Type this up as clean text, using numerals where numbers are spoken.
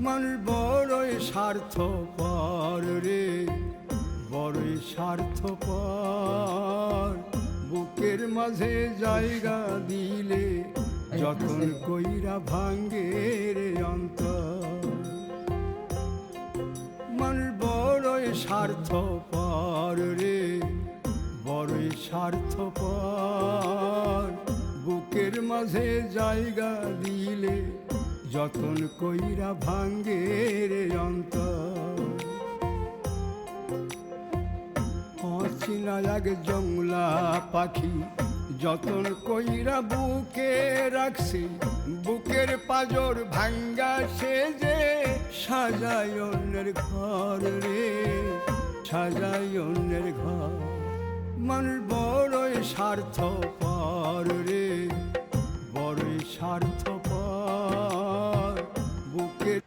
মানুষ বড়ই স্বার্থপর রে, বড়ই স্বার্থপর। বুকের মাঝে জায়গা দিলে যতন কইরা ভাঙ্গে রে অন্তর। মানুষ বড়ই স্বার্থপর রে, বড়ই স্বার্থপর। বুকের মাঝে জায়গা দিলে যতন কইরা ভাঙ্গে রে অন্তর। অচিনা এক জংলা পাখি যতন কইরা বুকে রাখছি, বুকের পাজর ভাঙ্গা সে যে সাজায় অন্যের ঘর রে, সাজায় অন্যের ঘর। মানুষ বড়ই স্বার্থপর রে, বড়ই স্বার্থপর। বুকের